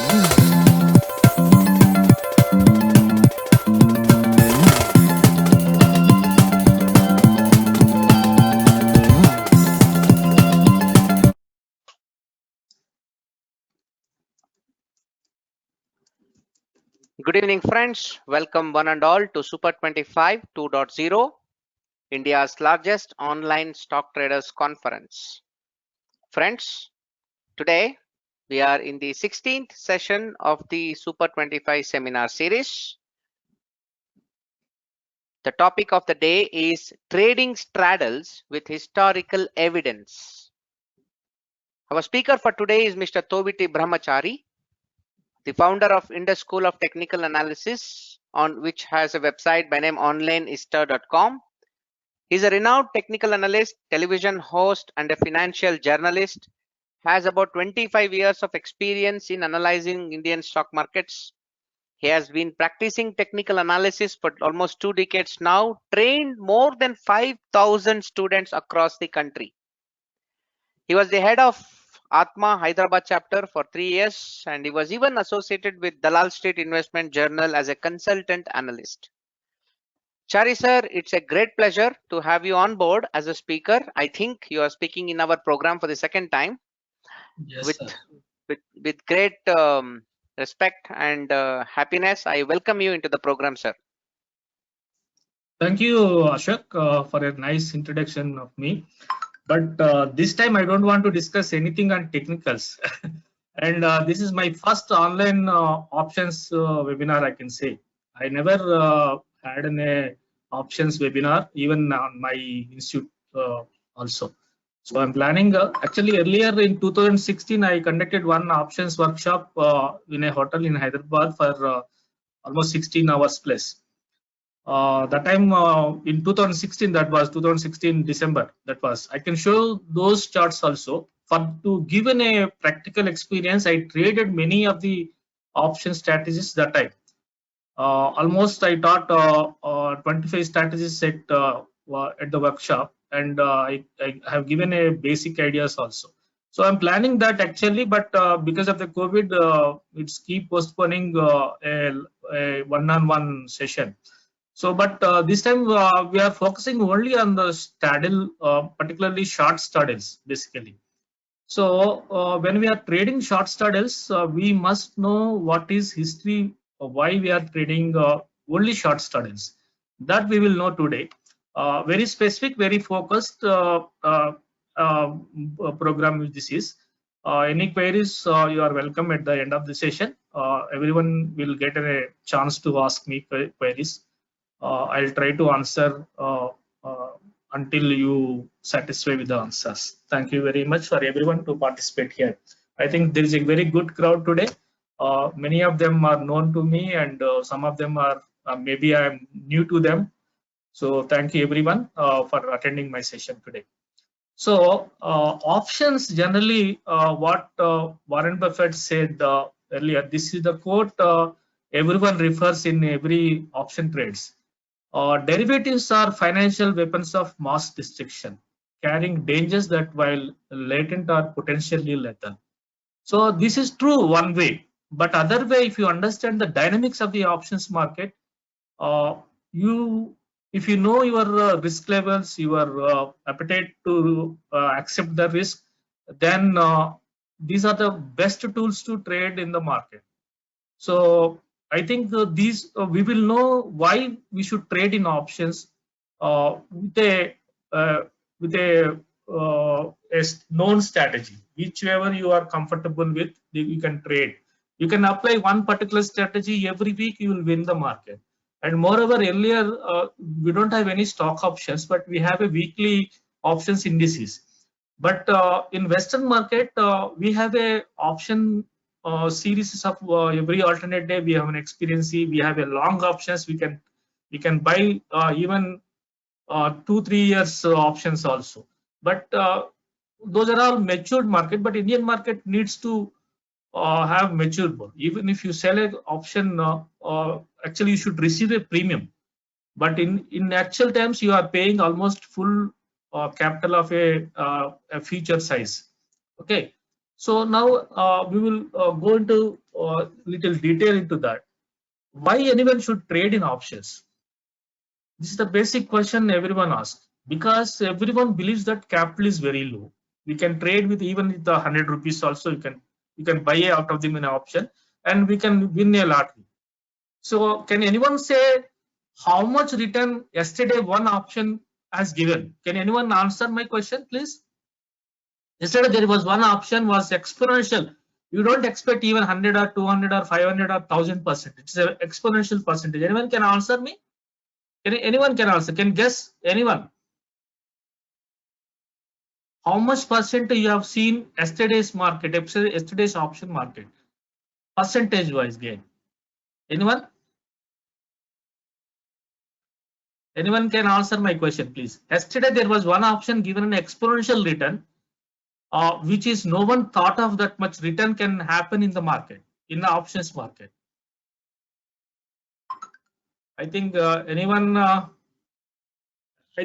Good evening, friends. Welcome one and all to Super 25 2.0, India's largest online stock traders conference. Friends, today we are in the 16th session of the Super 25 seminar series. The topic of the day is trading straddles with historical evidence. Our speaker for today is Mr. Tobiti Brahmachari, the founder of Indus School of Technical Analysis, on which has a website by name onlineista.com. He's a renowned technical analyst, television host, and a financial journalist. Has about 25 years of experience in analyzing Indian stock markets. He has been practicing technical analysis for almost 2 decades now, trained more than 5,000 students across the country. He was the head of Atma Hyderabad chapter for 3 years, and he was even associated with Dalal Street Investment Journal as a consultant analyst. Chari sir, it's a great pleasure to have you on board as a speaker. I think you are speaking in our program for the second time. Yes, with, sir. with great respect and happiness, I welcome you into the program, sir. Thank you, Ashok, for a nice introduction of me. But this time I don't want to discuss anything on technicals. And this is my first online options webinar, I can say. I never had an options webinar, even on my institute also. So I'm planning, actually earlier in 2016, I conducted one options workshop in a hotel in Hyderabad for almost 16 hours plus. That time in 2016, that was 2016 December, that was, I can show those charts also. For to given a practical experience, I traded many of the option strategies that time. Almost I taught 25 strategies at the workshop, and I have given a basic ideas also. So I'm planning that actually, but because of the COVID, it's keep postponing a one-on-one session. So, but this time we are focusing only on the straddle, particularly short straddles, basically. So, when we are trading short straddles, we must know what is history, why we are trading only short straddles. That we will know today. Very specific, very focused program this is. Any queries, you are welcome at the end of the session. Everyone will get a chance to ask me queries. I'll try to answer until you satisfy with the answers. Thank you very much for everyone to participate here. I think there is a very good crowd today. Many of them are known to me, and some of them are maybe I am new to them. So thank you everyone for attending my session today. So options generally, what Warren Buffett said earlier, this is the quote everyone refers in every option trades. Derivatives are financial weapons of mass destruction, carrying dangers that, while latent, are potentially lethal. So this is true one way, but other way, if you understand the dynamics of the options market, if you know your risk levels, your appetite to accept the risk, then these are the best tools to trade in the market. So I think these we will know why we should trade in options with a known strategy. Whichever you are comfortable with, you can trade. You can apply one particular strategy every week. You will win the market. And moreover, earlier we don't have any stock options, but we have a weekly options indices. But in Western market, we have a option series of every alternate day. We have an experience. We have a long options. We can buy even 2-3 years options also. But those are all matured market. But Indian market needs to have mature board. Even if you sell an option, actually you should receive a premium. But in actual terms, you are paying almost full capital of a future size. Okay. So now we will go into little detail into that. Why anyone should trade in options? This is the basic question everyone asks, because everyone believes that capital is very low. We can trade with even with the 100 rupees also. You can buy out of them in an option, and we can win a lottery. So can anyone say how much return yesterday one option has given? Can anyone answer my question, please? Yesterday there was one option was exponential. You don't expect even 100 or 200 or 500 or 1000%. It's an exponential percentage. Anyone can answer me? Anyone can answer? Can guess? Anyone? How much percentage you have seen yesterday's market, yesterday's option market, percentage wise gain? Anyone? Anyone can answer my question, please? Yesterday there was one option given an exponential return, which is no one thought of that much return can happen in the market, in the options market. I think anyone? I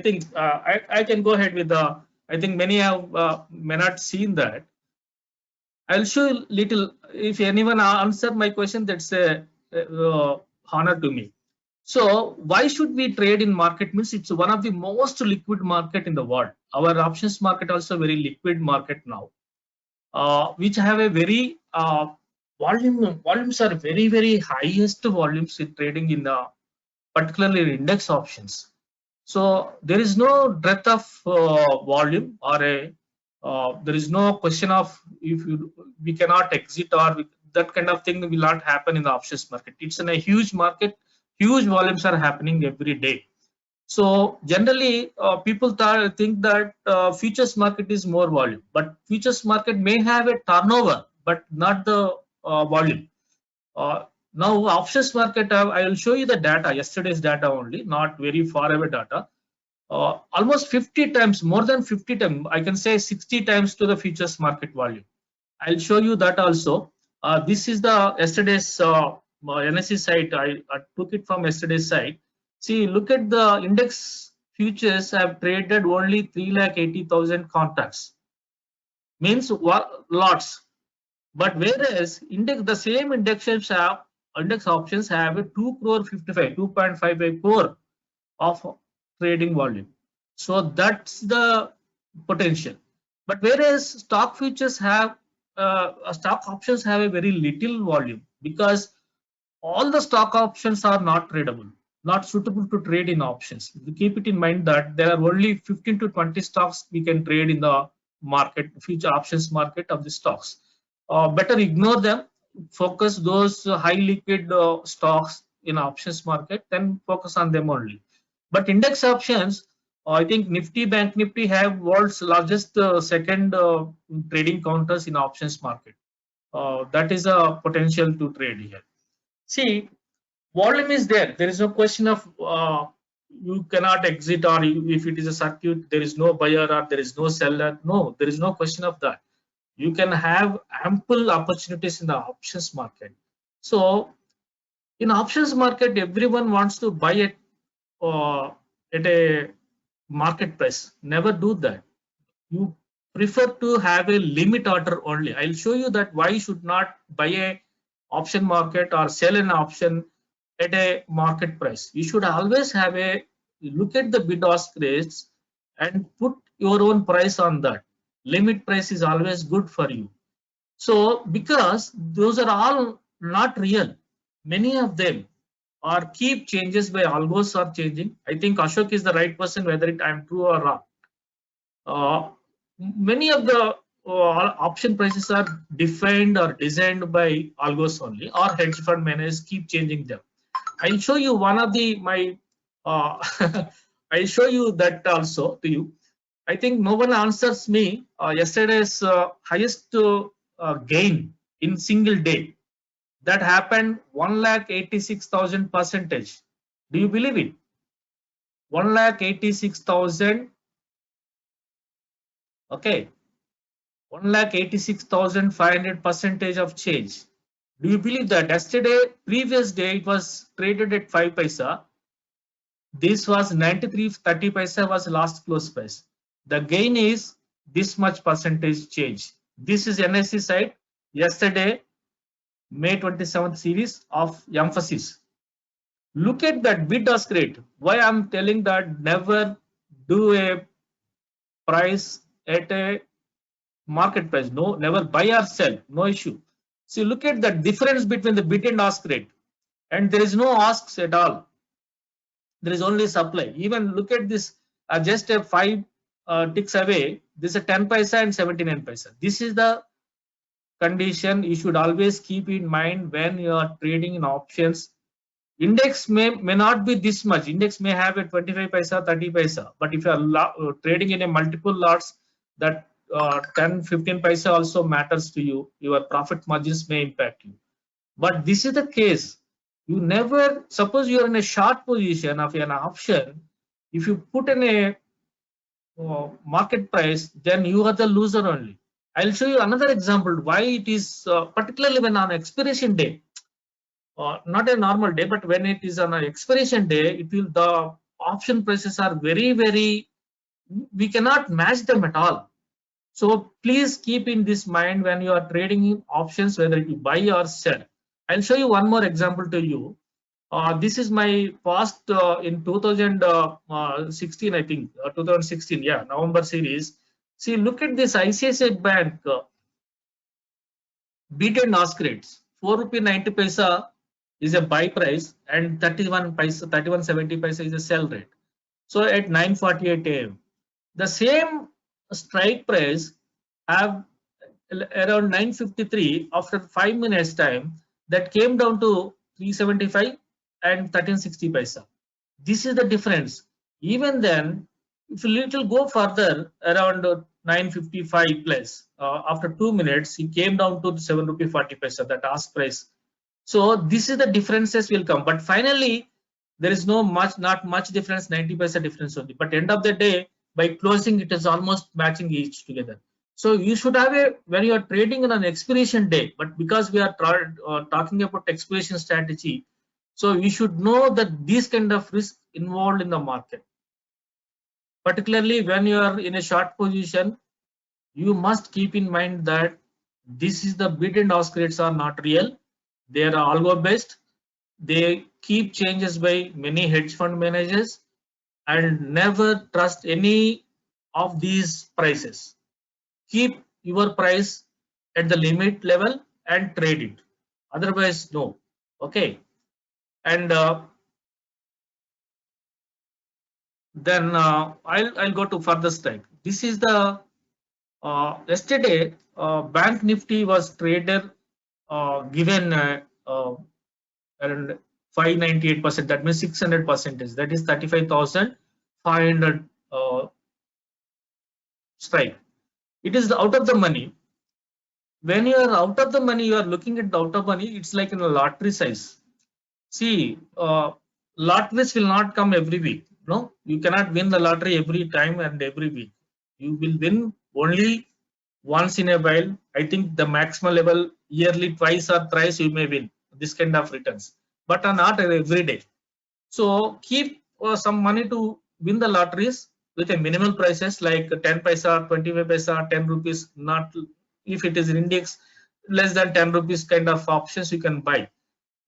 think I can go ahead with the. I think many have may not seen that. I'll show you little. If anyone answer my question, that's a honor to me. So why should we trade in market? Means it's one of the most liquid market in the world. Our options market also very liquid market now, which have a very volumes are very highest volumes in trading in the particularly index options. So there is no breadth of volume or a there is no question of if we cannot exit or that kind of thing will not happen in the options market. It's in a huge market, huge volumes are happening every day. So generally people think that futures market is more volume, but futures market may have a turnover but not the volume. Now options market, I will show you the data, yesterday's data only, not very far away data. Almost 50 times, more than 50 times, I can say 60 times to the futures market volume. I'll show you that also. This is the yesterday's NSE site. I took it from yesterday's site. See, look at the index futures have traded only 380,000 contracts. Means lots. But whereas index, the same indexes have index options have a 2.55 crore of trading volume. So that's the potential. But whereas stock futures have stock options have a very little volume, because all the stock options are not tradable, not suitable to trade in options. You keep it in mind that there are only 15 to 20 stocks we can trade in the market, future options market of the stocks. Better ignore them, focus those high liquid stocks in options market, then focus on them only. But index options, I think Nifty, Bank Nifty have world's largest second trading counters in options market. That is a potential to trade here. See, volume is there. There is no question of you cannot exit, or if it is a circuit, there is no buyer or there is no seller. No, there is no question of that. You can have ample opportunities in the options market. So in options market, everyone wants to buy it at a market price. Never do that. You prefer to have a limit order only. I'll show you that why you should not buy a option market or sell an option at a market price. You should always have a look at the bid ask rates and put your own price on that. Limit price is always good for you. So because those are all not real, many of them are keep changes by algos are changing. I think Ashok is the right person, whether I'm true or wrong. Many of the option prices are defined or designed by algos only, or hedge fund managers keep changing them. I'll show you one of the my I'll show you that also to you. I think no one answers me yesterday's highest gain in single day. That happened 1,86,000 percentage. Do you believe it? 1,86,000. Okay, 1,86,500 percentage of change. Do you believe that? Yesterday, previous day, it was traded at 5 paisa. This was 93.30 paisa was last close price. The gain is this much percentage change. This is NSE side. Yesterday, May 27th series of Emphasis. Look at that bid ask rate. Why I'm telling that never do a price at a market price. No, never buy or sell. No issue. See, look at the difference between the bid and ask rate. And there is no asks at all. There is only supply. Even look at this, just a 5 ticks away. This is a 10 paisa and 79 paisa. This is the condition you should always keep in mind when you are trading in options. Index may not be this much. Index may have a 25 paisa, 30 paisa. But if you are trading in a multiple lots, that 10, 15 paisa also matters to you. Your profit margins may impact you. But this is the case. You never, suppose you are in a short position of an option. If you put in a market price, then you are the loser only. I'll show you another example why it is particularly when on expiration day. Not a normal day, but when it is on an expiration day, it will, the option prices are very, we cannot match them at all. So please keep in this mind when you are trading in options, whether you buy or sell. I'll show you one more example to you. This is my past in 2016, I think, 2016, yeah, November series. See, look at this ICICI Bank bid and ask rates. 4 rupee 90 paisa is a buy price and 31.70 paisa is a sell rate. So at 9:48 a.m. the same strike price have around 9:53 after 5 minutes time that came down to 375 and 1360 paisa. This is the difference. Even then, if a little go further around 9:55 plus after 2 minutes, he came down to 7 rupee 40 paisa, that ask price. So this is the differences will come. But finally, there is not much difference, 90 paisa difference only. But end of the day, by closing, it is almost matching each together. So you should have a, when you are trading on an expiration day, but because we are talking about expiration strategy, so you should know that these kind of risks involved in the market. Particularly when you are in a short position, you must keep in mind that this is the bid and ask rates are not real. They are algo based. They keep changes by many hedge fund managers, and never trust any of these prices. Keep your price at the limit level and trade it. Otherwise, no. Okay. And then I'll go to further step. This is the yesterday Bank Nifty was traded given around 598%. That means 600%. That is 35,500 strike. It is out of the money. When you are out of the money, you are looking at the out of money. It's like in a lottery size. See, lotteries will not come every week. No, you cannot win the lottery every time and every week. You will win only once in a while. I think the maximum level yearly twice or thrice you may win this kind of returns, but not every day. So keep some money to win the lotteries with a minimal prices like 10 paisa, 25 paisa, 10 rupees. Not if it is in index less than 10 rupees kind of options you can buy.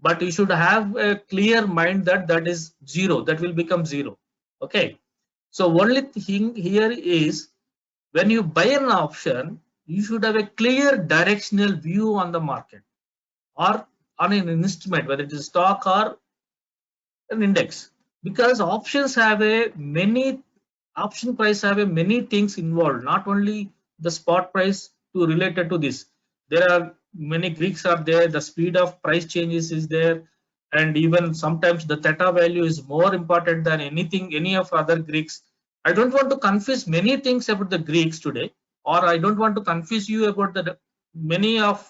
But you should have a clear mind that that is zero, that will become zero. Okay. So only thing here is when you buy an option, you should have a clear directional view on the market or on an instrument, whether it is stock or an index, because options have a many option price have a many things involved, not only the spot price to related to this. There are many Greeks are there, the speed of price changes is there, and even sometimes the theta value is more important than anything, any of other Greeks. I don't want to confuse many things about the Greeks today, or I don't want to confuse you about the many of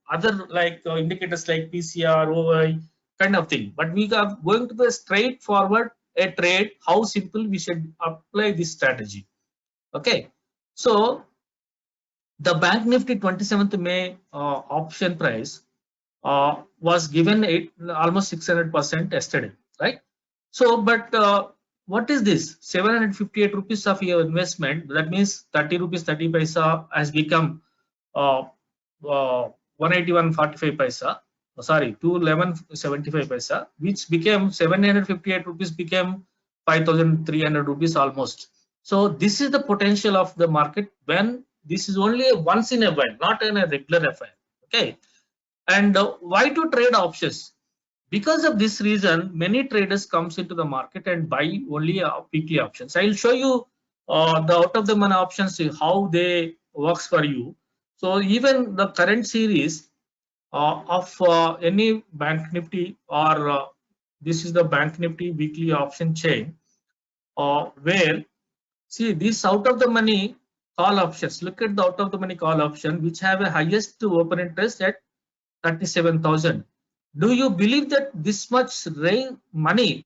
other like indicators like PCR, OI kind of thing. But we are going to the straightforward a trade, how simple we should apply this strategy. Okay, so the Bank Nifty 27th May option price was given almost 600% yesterday, right? So, but what is this? 758 rupees of your investment. That means 30 rupees 30 paisa has become 181.45 paisa, sorry, 211.75 paisa, which became 758 rupees, became 5,300 rupees almost. So this is the potential of the market when this is only a once in a while, not in a regular affair. Okay. And why to trade options? Because of this reason, many traders comes into the market and buy only weekly options. I will show you the out of the money options, how they works for you. So even the current series of any Bank Nifty, or this is the Bank Nifty weekly option chain, where see this out of the money call options. Look at the out of the money call option, which have a highest open interest at 37,000. Do you believe that this much money